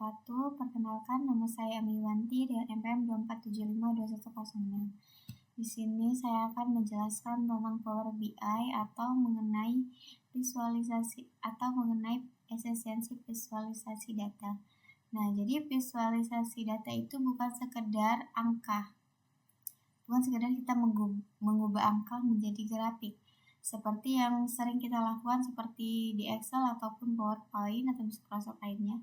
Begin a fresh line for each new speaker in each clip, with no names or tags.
wabarakatuh. Perkenalkan, nama saya Amiwanti dengan NPM 24752106. Di sini saya akan menjelaskan tentang Power BI atau mengenai visualisasi atau mengenai efisiensi visualisasi data. Nah, jadi visualisasi data itu bukan sekedar angka. Bukan sekedar kita mengubah angka menjadi grafik. Seperti yang sering kita lakukan seperti di Excel ataupun PowerPoint atau Microsoft lainnya,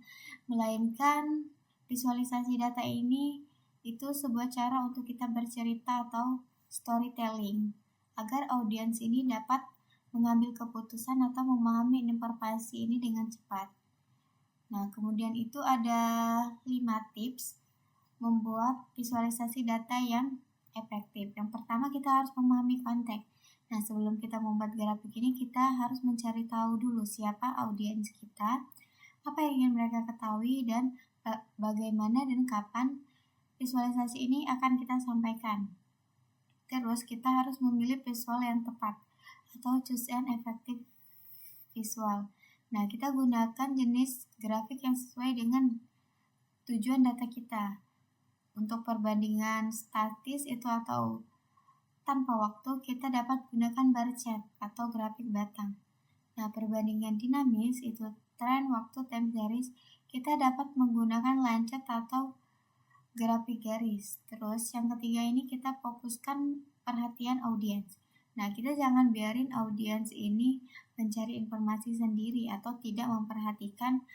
melainkan visualisasi data ini itu sebuah cara untuk kita bercerita atau storytelling agar audiens ini dapat mengambil keputusan atau memahami informasi ini dengan cepat. Nah, kemudian itu ada 5 tips membuat visualisasi data yang efektif. Yang pertama, kita harus memahami konteks. Nah, sebelum kita membuat grafik ini, kita harus mencari tahu dulu siapa audiens kita, apa yang ingin mereka ketahui, dan bagaimana dan kapan visualisasi ini akan kita sampaikan. Terus, kita harus memilih visual yang tepat atau choose an effective visual. Nah, kita gunakan jenis grafik yang sesuai dengan tujuan data kita. Untuk perbandingan statis itu atau tanpa waktu, kita dapat gunakan bar chart atau grafik batang. Nah, perbandingan dinamis itu tren, waktu, time series, kita dapat menggunakan line chart atau grafik garis. Terus yang ketiga ini kita fokuskan perhatian audiens. Nah, kita jangan biarin audiens ini mencari informasi sendiri atau tidak memperhatikan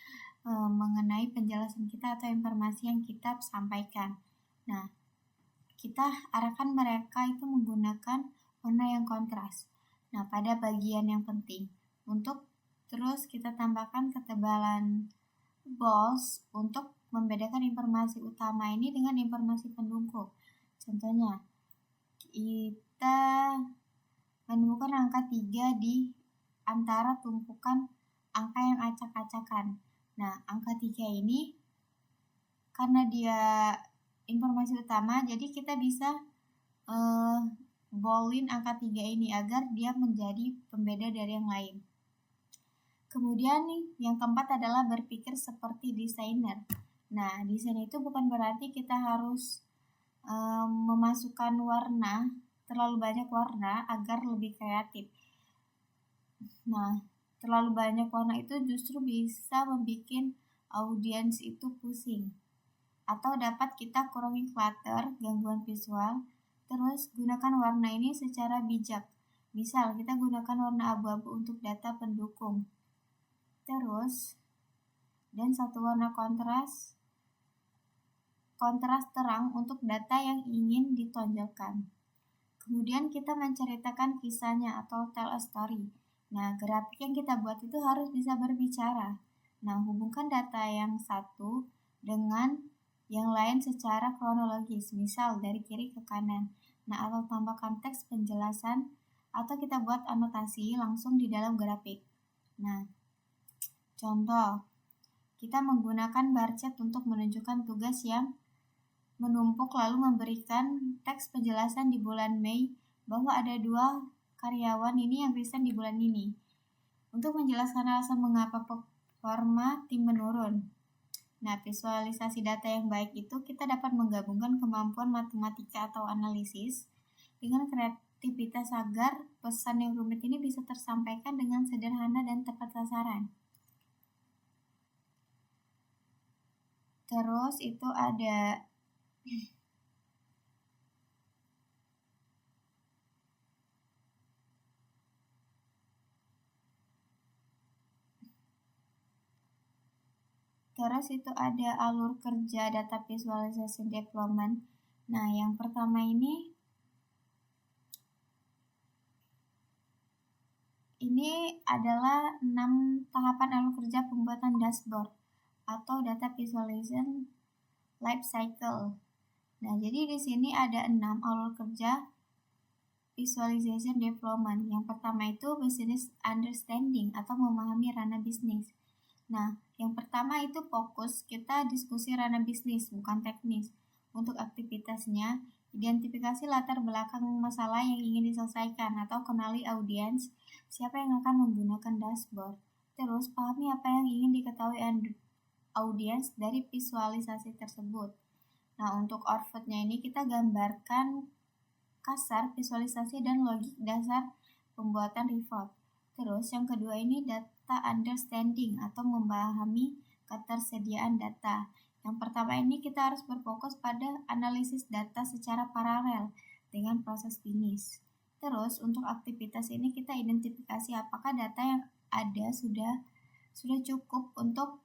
mengenai penjelasan kita atau informasi yang kita sampaikan. Nah, kita arahkan mereka itu menggunakan warna yang kontras. Nah, pada bagian yang penting, untuk terus kita tambahkan ketebalan bold untuk membedakan informasi utama ini dengan informasi pendukung. Contohnya, kita menemukan angka 3 di antara tumpukan angka yang acak-acakan. Nah, angka 3 ini karena dia informasi utama, jadi kita bisa boldin angka 3 ini agar dia menjadi pembeda dari yang lain. Kemudian nih, yang keempat adalah berpikir seperti desainer. Nah, desain itu bukan berarti kita harus memasukkan warna, terlalu banyak warna agar lebih kreatif. Nah, terlalu banyak warna itu justru bisa membuat audiens itu pusing. Atau dapat kita kurangi clutter, gangguan visual. Terus gunakan warna ini secara bijak. Misal kita gunakan warna abu-abu untuk data pendukung. Terus dan satu warna kontras terang untuk data yang ingin ditonjolkan. Kemudian kita menceritakan kisahnya atau tell a story. Nah, grafik yang kita buat itu harus bisa berbicara. Nah, hubungkan data yang satu dengan yang lain secara kronologis, misal dari kiri ke kanan. Nah, atau tambahkan teks penjelasan, atau kita buat anotasi langsung di dalam grafik. Nah, contoh, kita menggunakan bar chart untuk menunjukkan tugas yang menumpuk lalu memberikan teks penjelasan di bulan Mei bahwa ada 2 karyawan ini yang resign di bulan ini. Untuk menjelaskan alasan mengapa performa tim menurun. Nah, visualisasi data yang baik itu kita dapat menggabungkan kemampuan matematika atau analisis dengan kreativitas agar pesan yang rumit ini bisa tersampaikan dengan sederhana dan tepat sasaran. Terus itu ada alur kerja data visualization development. Nah, yang pertama ini adalah 6 tahapan alur kerja pembuatan dashboard atau data visualization life cycle. Nah, jadi di sini ada 6 alur kerja visualization development. Yang pertama itu business understanding atau memahami ranah bisnis. Nah, yang pertama itu fokus kita diskusi ranah bisnis, bukan teknis. Untuk aktivitasnya, identifikasi latar belakang masalah yang ingin diselesaikan atau kenali audiens, siapa yang akan menggunakan dashboard. Terus, pahami apa yang ingin diketahui audiens dari visualisasi tersebut. Nah, untuk outputnya ini kita gambarkan kasar visualisasi dan logik dasar pembuatan report. Terus yang kedua ini data understanding atau memahami ketersediaan data. Yang pertama ini kita harus berfokus pada analisis data secara paralel dengan proses bisnis. Terus untuk aktivitas ini kita identifikasi apakah data yang ada sudah cukup untuk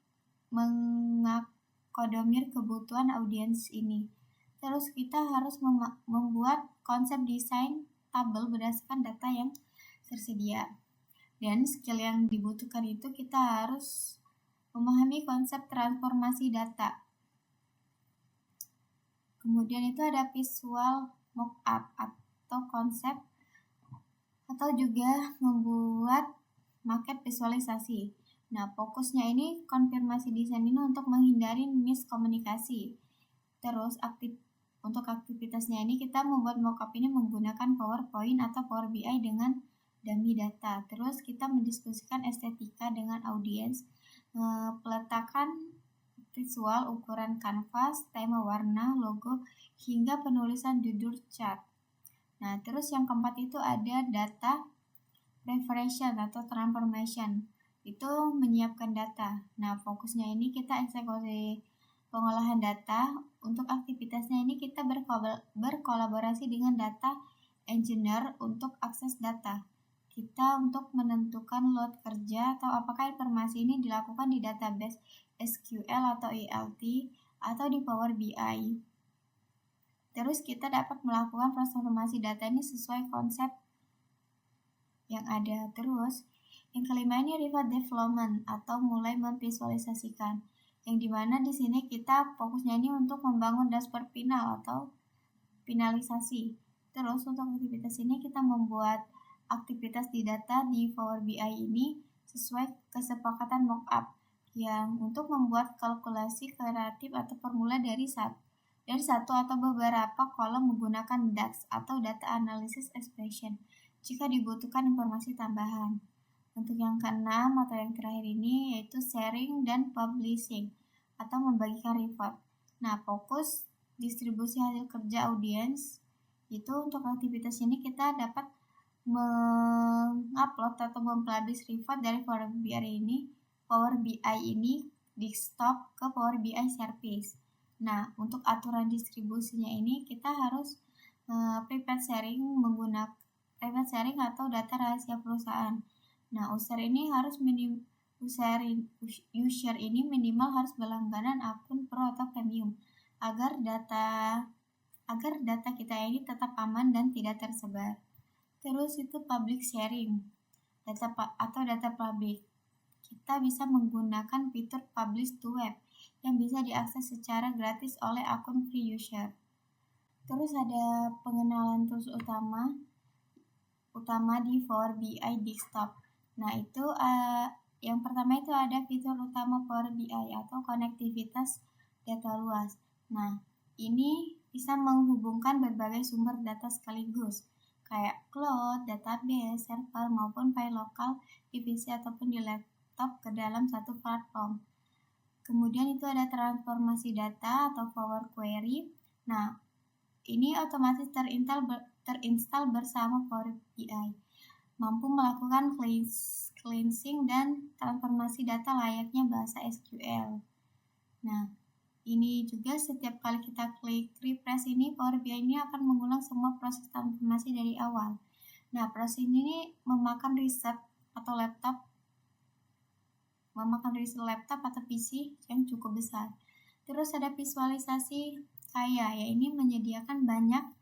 mengakomodir kebutuhan audiens ini. Terus kita harus membuat konsep desain tabel berdasarkan data yang tersedia. Dan skill yang dibutuhkan itu kita harus memahami konsep transformasi data. Kemudian itu ada visual mockup atau konsep atau juga membuat maket visualisasi. Nah, fokusnya ini konfirmasi desain ini untuk menghindari miskomunikasi. Terus untuk aktivitasnya ini kita membuat mockup ini menggunakan PowerPoint atau Power BI dengan dummy data. Terus kita mendiskusikan estetika dengan audiens, peletakan visual, ukuran kanvas, tema warna, logo, hingga penulisan judul chart. Nah, terus yang keempat itu ada data preparation atau transformation. Itu menyiapkan data. Nah, fokusnya ini kita eksekusi pengolahan data. Untuk aktivitasnya ini kita berkolaborasi dengan data engineer untuk akses data. Kita untuk menentukan load kerja atau apakah informasi ini dilakukan di database SQL atau ELT atau di Power BI. Terus kita dapat melakukan transformasi data ini sesuai konsep yang ada. Terus yang kelima ini report development atau mulai memvisualisasikan. Yang dimana di sini kita fokusnya ini untuk membangun dashboard final atau finalisasi. Terus untuk aktivitas ini kita membuat aktivitas di data di Power BI ini sesuai kesepakatan mockup yang untuk membuat kalkulasi kreatif atau formula dari satu atau beberapa kolom menggunakan DAX atau data analysis expression jika dibutuhkan informasi tambahan. Untuk yang keenam atau yang terakhir ini yaitu sharing dan publishing atau membagikan report. Nah, fokus distribusi hasil kerja audiens itu untuk aktivitas ini kita dapat mengupload atau mempublish report dari Power BI ini desktop ke Power BI service. Nah, untuk aturan distribusinya ini kita harus private sharing atau data rahasia perusahaan. Nah, user ini minimal harus berlangganan akun Pro atau Premium agar data kita ini tetap aman dan tidak tersebar. Terus itu public sharing, data public. Kita bisa menggunakan fitur publish to web yang bisa diakses secara gratis oleh akun free user. Terus ada pengenalan tools utama di Power BI desktop. Nah, itu yang pertama itu ada fitur utama Power BI atau konektivitas data luas. Nah, ini bisa menghubungkan berbagai sumber data sekaligus, kayak cloud, database, server, maupun file lokal di PC ataupun di laptop ke dalam satu platform. Kemudian itu ada transformasi data atau Power Query. Nah, ini otomatis terinstall bersama Power BI. Mampu melakukan cleansing dan transformasi data layaknya bahasa SQL. Nah, ini juga setiap kali kita klik refresh ini, Power BI ini akan mengulang semua proses transformasi dari awal. Nah, proses ini memakan reset laptop atau PC yang cukup besar. Terus ada visualisasi kaya, ya ini menyediakan banyak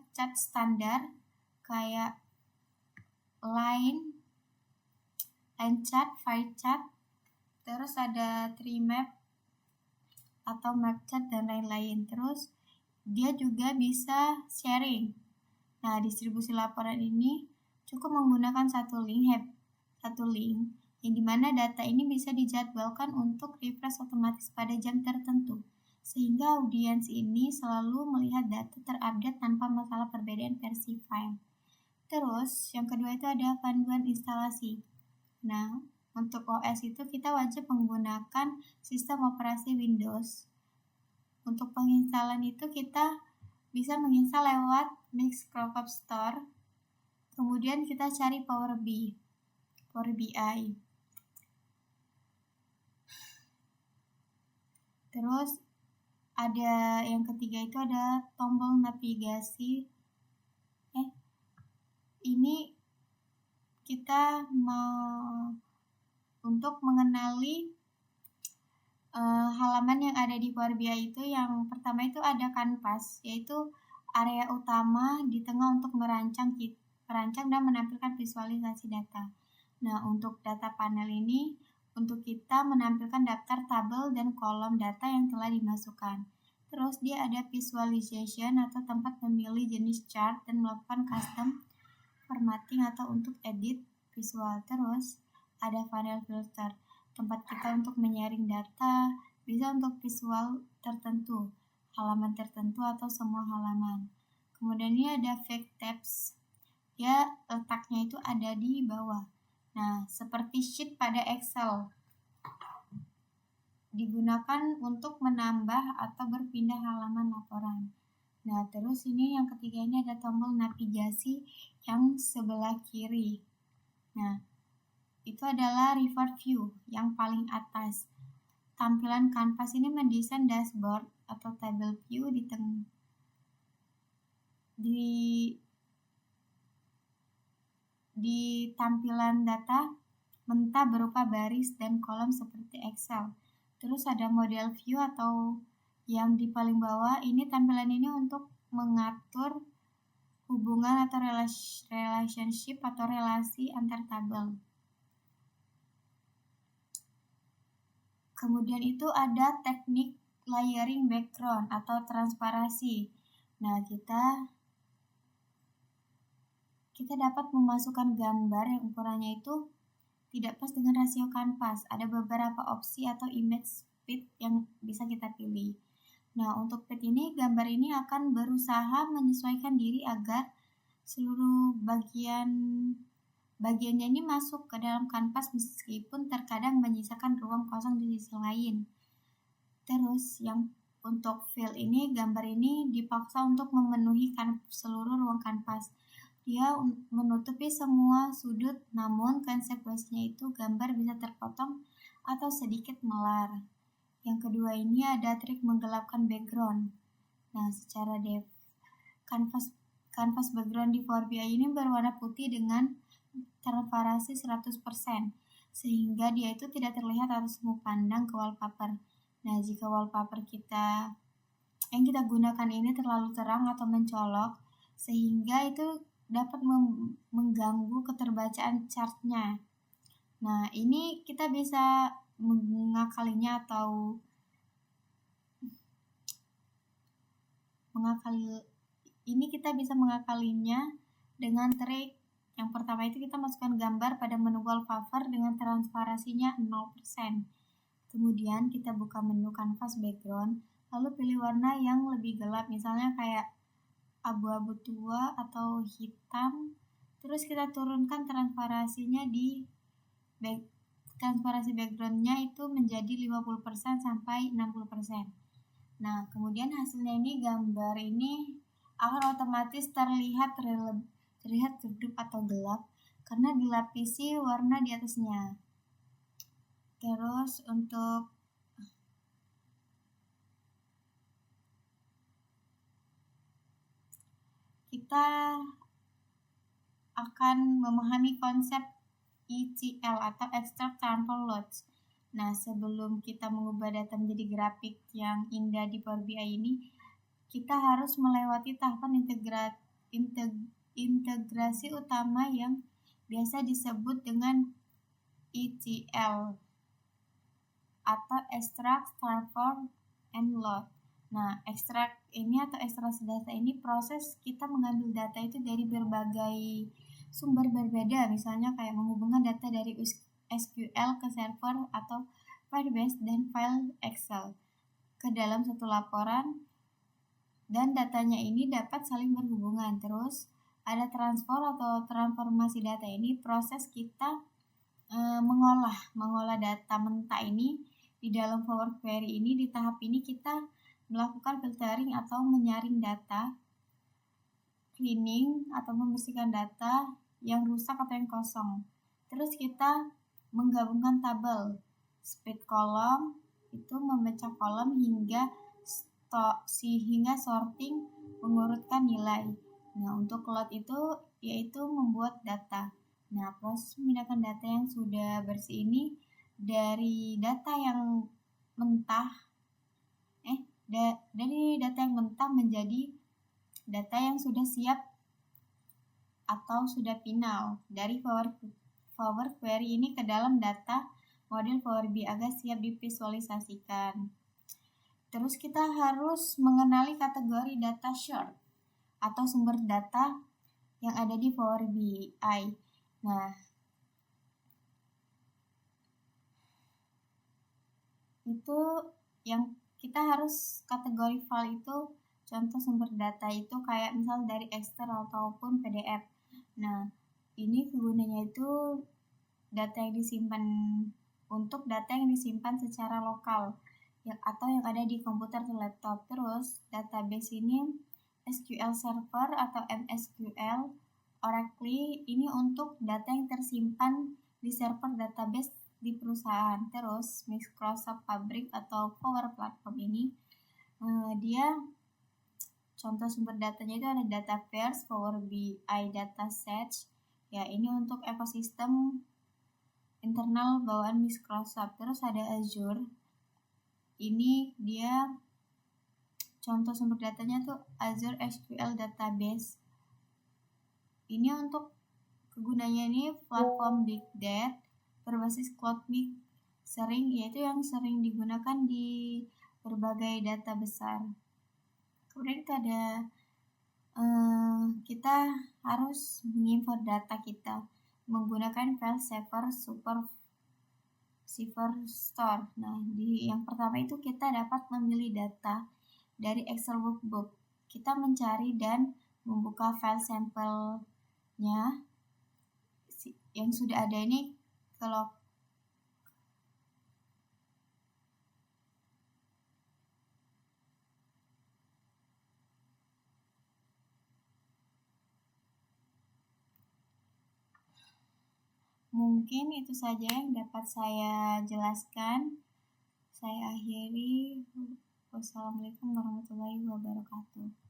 chart standar kayak line chart, pie chart, terus ada tree map atau map chart dan lain-lain. Terus dia juga bisa sharing. Nah, distribusi laporan ini cukup menggunakan satu link yang dimana data ini bisa dijadwalkan untuk refresh otomatis pada jam tertentu, sehingga audiens ini selalu melihat data terupdate tanpa masalah perbedaan versi file. Terus yang kedua itu ada panduan instalasi. Nah, untuk OS itu kita wajib menggunakan sistem operasi Windows. Untuk penginstalan itu kita bisa menginstal lewat Microsoft Store. Kemudian kita cari Power BI. Terus ada yang ketiga itu ada tombol navigasi. Ini kita mau untuk mengenali halaman yang ada di Power BI itu. Yang pertama itu ada kanvas, yaitu area utama di tengah untuk merancang dan menampilkan visualisasi data. Nah, untuk data panel ini untuk kita menampilkan daftar tabel dan kolom data yang telah dimasukkan. Terus dia ada visualization atau tempat memilih jenis chart dan melakukan custom formatting atau untuk edit visual. Terus ada panel filter, tempat kita untuk menyaring data, bisa untuk visual tertentu, halaman tertentu atau semua halaman. Kemudian ini ada fact tabs, ya letaknya itu ada di bawah. Nah, seperti sheet pada Excel, digunakan untuk menambah atau berpindah halaman laporan. Nah, terus ini yang ketiga ini ada tombol navigasi yang sebelah kiri. Nah, itu adalah report view yang paling atas. Tampilan kanvas ini mendesain dashboard atau table view di tampilan data mentah berupa baris dan kolom seperti Excel. Terus ada model view atau yang di paling bawah. Ini tampilan ini untuk mengatur hubungan atau relationship atau relasi antar tabel. Kemudian itu ada teknik layering background atau transparasi. Nah, kita dapat memasukkan gambar yang ukurannya itu tidak pas dengan rasio kanvas. Ada beberapa opsi atau image fit yang bisa kita pilih. Nah, untuk fit ini, gambar ini akan berusaha menyesuaikan diri agar seluruh bagiannya ini masuk ke dalam kanvas meskipun terkadang menyisakan ruang kosong di sisi lain. Terus yang untuk fill ini, gambar ini dipaksa untuk memenuhi seluruh ruang kanvas. Dia menutupi semua sudut, namun konsekuensinya itu gambar bisa terpotong atau sedikit melar. Yang kedua ini ada trik menggelapkan background. Nah, secara kanvas background di Power BI ini berwarna putih dengan transparansi 100%, sehingga dia itu tidak terlihat harus memandang ke wallpaper. Nah, jika wallpaper yang kita gunakan ini terlalu terang atau mencolok, sehingga itu dapat mengganggu keterbacaan chartnya. Nah, ini kita bisa mengakalinya dengan trik. Yang pertama itu kita masukkan gambar pada menu wallpaper dengan transparansinya 0%. Kemudian kita buka menu kanvas background, lalu pilih warna yang lebih gelap, misalnya kayak abu-abu tua atau hitam. Terus kita turunkan transparansinya transparansi backgroundnya itu menjadi 50% sampai 60%. Nah, kemudian hasilnya ini gambar ini akan otomatis terlihat redup atau gelap karena dilapisi warna di atasnya. Terus untuk kita akan memahami konsep ETL atau Extract Transform Loads. Nah, sebelum kita mengubah data menjadi grafik yang indah di Power BI ini, kita harus melewati tahapan integrasi utama yang biasa disebut dengan ETL atau Extract, Transform, and Load. Nah, ekstrak ini atau ekstraksi data ini proses kita mengambil data itu dari berbagai sumber berbeda, misalnya kayak menghubungkan data dari SQL ke server atau Firebase dan file Excel ke dalam satu laporan, dan datanya ini dapat saling berhubungan. Terus ada transfer atau transformasi data ini proses kita mengolah data mentah ini di dalam Power Query ini. Di tahap ini kita melakukan filtering atau menyaring data, cleaning atau membersihkan data yang rusak atau yang kosong. Terus kita menggabungkan tabel, split column itu memecah kolom hingga sorting mengurutkan nilai. Nah, untuk load itu yaitu membuat data. Nah, proses memindahkan data yang sudah bersih ini dari data yang mentah menjadi data yang sudah siap atau sudah final dari Power Query ini ke dalam data model Power BI agar siap divisualisasikan. Terus kita harus mengenali kategori data short atau sumber data yang ada di Power BI. Nah, itu yang kita harus kategori file itu, contoh sumber data itu kayak misal dari Excel ataupun PDF. Nah, ini kegunaannya itu data yang disimpan secara lokal atau yang ada di komputer atau laptop. Terus database ini SQL Server atau MSQL, Oracle ini untuk data yang tersimpan di server database di perusahaan. Terus Microsoft Fabric atau Power Platform ini dia contoh sumber datanya itu ada Dataverse, Power BI Dataset. Ya, ini untuk ekosistem internal bawaan Microsoft. Terus ada Azure. Ini dia contoh sumber datanya tuh Azure SQL Database. Ini untuk kegunaannya ini platform big data berbasis cloud yaitu yang sering digunakan di berbagai data besar. Kemudian kita harus mengimport data kita menggunakan file server Store. Nah, yang pertama itu kita dapat memilih data dari Excel workbook. Kita mencari dan membuka file sampelnya yang sudah ada ini. Kalau mungkin itu saja yang dapat saya jelaskan. Saya akhiri. Wassalamualaikum warahmatullahi wabarakatuh.